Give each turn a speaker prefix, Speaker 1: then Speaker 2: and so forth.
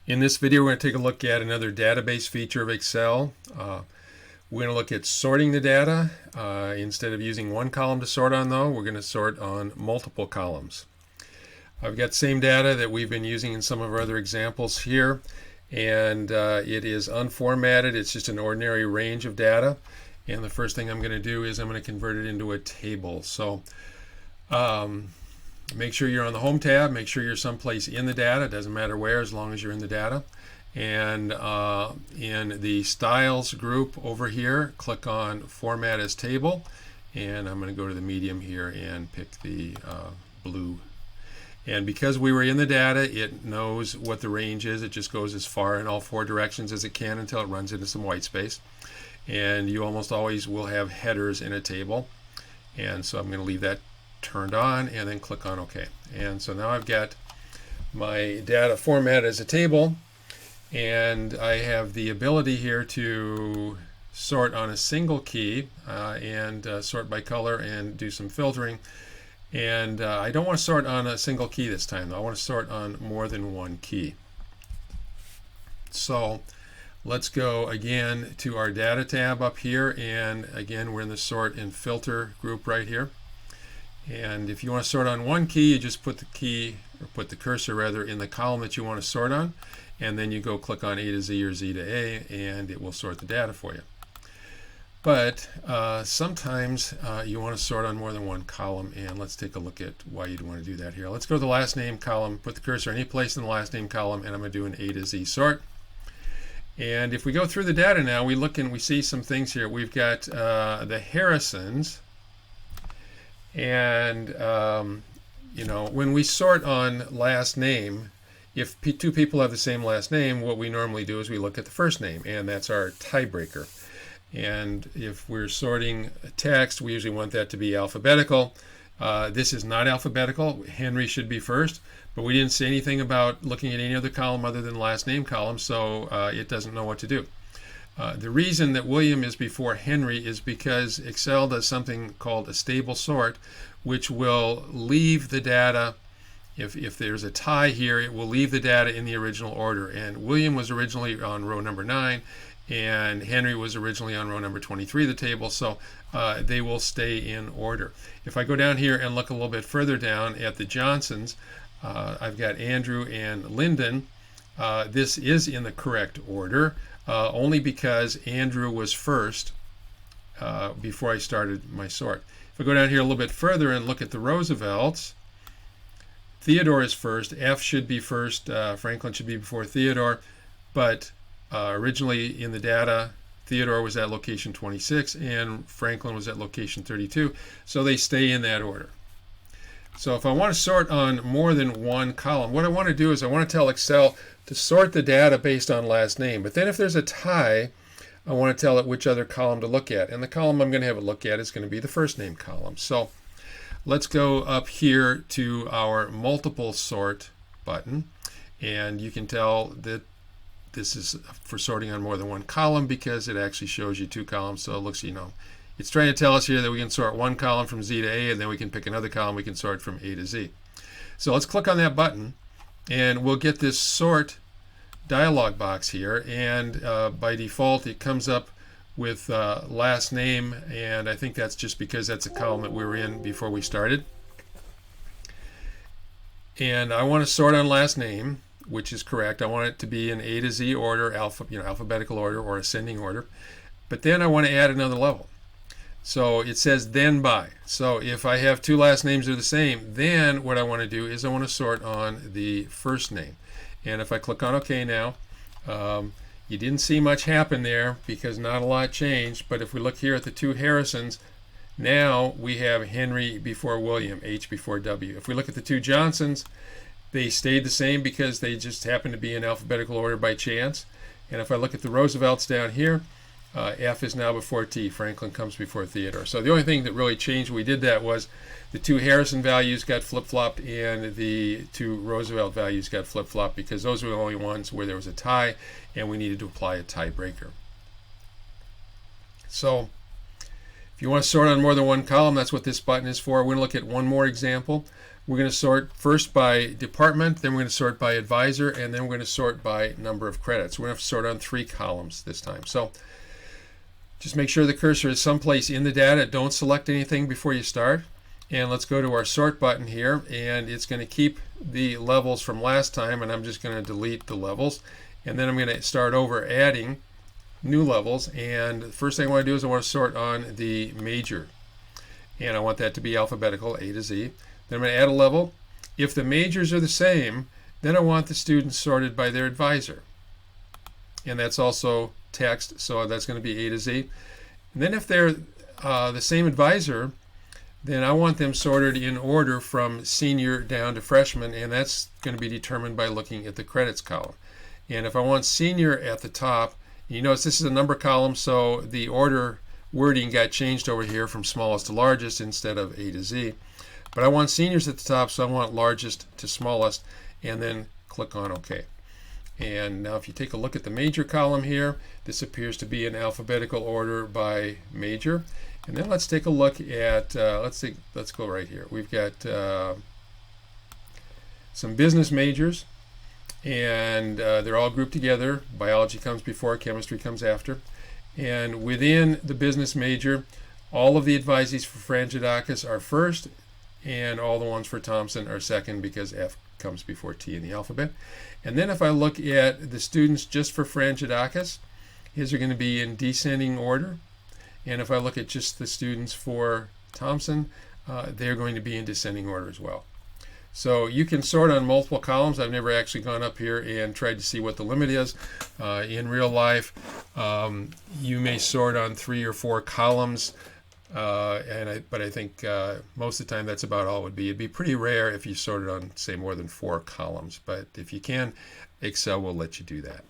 Speaker 1: In this video, we're going to take a look at another database feature of Excel. We're going to look at sorting the data. Instead of using one column to sort on, though, we're going to sort on multiple columns. I've got the same data that we've been using in some of our other examples here, and it is unformatted. It's just an ordinary range of data. And the first thing I'm going to do is I'm going to convert it into a table. So make sure you're on the Home tab. Make sure you're someplace in the data. It doesn't matter where, as long as you're in the data. And in the Styles group over here, click on Format as Table. And I'm going to go to the medium here and pick the blue. And because we were in the data, it knows what the range is. It just goes as far in all four directions as it can until it runs into some white space. And you almost always will have headers in a table. And so I'm going to leave that turned on and then click on OK. And so now I've got my data format as a table, and I have the ability here to sort on a single key and sort by color and do some filtering. And I don't want to sort on a single key this time, though. I want to sort on more than one key. So let's go again to our data tab up here, and again we're in the sort and filter group right here. And if you want to sort on one key, you just put the key, or put the cursor rather, in the column that you want to sort on, and then you go click on A to Z or Z to A, and it will sort the data for you. But sometimes you want to sort on more than one column, and let's take a look at why you'd want to do that here. Let's go to the last name column, put the cursor any place in the last name column, and I'm going to do an A to Z sort. And if we go through the data now, we look and we see some things here. We've got the Harrisons, and you know, when we sort on last name, if two people have the same last name, what we normally do is we look at the first name, and that's our tiebreaker. And if we're sorting text, we usually want that to be alphabetical. This is not alphabetical. Henry should be first, but we didn't say anything about looking at any other column other than the last name column, so it doesn't know what to do. The reason that William is before Henry is because Excel does something called a stable sort, which will leave the data, if there's a tie here, it will leave the data in the original order. And William was originally on row number 9, and Henry was originally on row number 23 of the table, so they will stay in order. If I go down here and look a little bit further down at the Johnsons, I've got Andrew and Lyndon. This is in the correct order, only because Andrew was first before I started my sort. If I go down here a little bit further and look at the Roosevelts, Theodore is first. F should be first. Franklin should be before Theodore, but originally in the data, Theodore was at location 26 and Franklin was at location 32, so they stay in that order. So if I want to sort on more than one column, what I want to do is I want to tell Excel to sort the data based on last name. But then if there's a tie, I want to tell it which other column to look at. And the column I'm going to have it look at is going to be the first name column. So let's go up here to our multiple sort button. And you can tell that this is for sorting on more than one column because it actually shows you two columns. So it looks, you know, it's trying to tell us here that we can sort one column from Z to A, and then we can pick another column we can sort from A to Z. So let's click on that button, and we'll get this sort dialog box here. And by default, it comes up with last name, and I think that's just because that's a column that we were in before we started. And I want to sort on last name, which is correct. I want it to be in A to Z order, alphabetical order or ascending order. But then I want to add another level. So it says then by. So if I have two last names that are the same, then what I want to do is I want to sort on the first name. And if I click on OK now, you didn't see much happen there because not a lot changed. But if we look here at the two Harrisons, now we have Henry before William, H before W. If we look at the two Johnsons, they stayed the same because they just happened to be in alphabetical order by chance. And if I look at the Roosevelts down here, F is now before T. Franklin comes before Theodore. So the only thing that really changed when we did that was the two Harrison values got flip-flopped and the two Roosevelt values got flip-flopped because those were the only ones where there was a tie and we needed to apply a tiebreaker. So If you want to sort on more than one column, that's what this button is for. We're going to look at one more example. We're going to sort first by department, then we're going to sort by advisor, and then we're going to sort by number of credits. We're going to have to sort on 3 columns this time. So just make sure the cursor is someplace in the data. Don't select anything before you start. And let's go to our sort button here, and it's going to keep the levels from last time, and I'm just going to delete the levels. And then I'm going to start over adding new levels, and the first thing I want to do is I want to sort on the major, and I want that to be alphabetical, A to Z. Then I'm going to add a level. If the majors are the same, then I want the students sorted by their advisor, and that's also text, so that's going to be A to Z. And then if they're the same advisor, then I want them sorted in order from senior down to freshman, and that's going to be determined by looking at the credits column. And if I want senior at the top, you notice this is a number column, so the order wording got changed over here from smallest to largest instead of A to Z. But I want seniors at the top, so I want largest to smallest, and then click on OK. And now if you take a look at the major column here, this appears to be in alphabetical order by major. And then let's take a look at, let's go right here. We've got some business majors, and they're all grouped together. Biology comes before, chemistry comes after. And within the business major, all of the advisees for Frangidakis are first, and all the ones for Thompson are second because F comes before T in the alphabet. And then if I look at the students just for Frangidakis, his are going to be in descending order. And if I look at just the students for Thompson, they're going to be in descending order as well. So you can sort on multiple columns. I've never actually gone up here and tried to see what the limit is. In real life, you may sort on 3 or 4 columns, but I think most of the time that's about all it would be. It'd be pretty rare if you sorted on, say, more than 4 columns. But if you can, Excel will let you do that.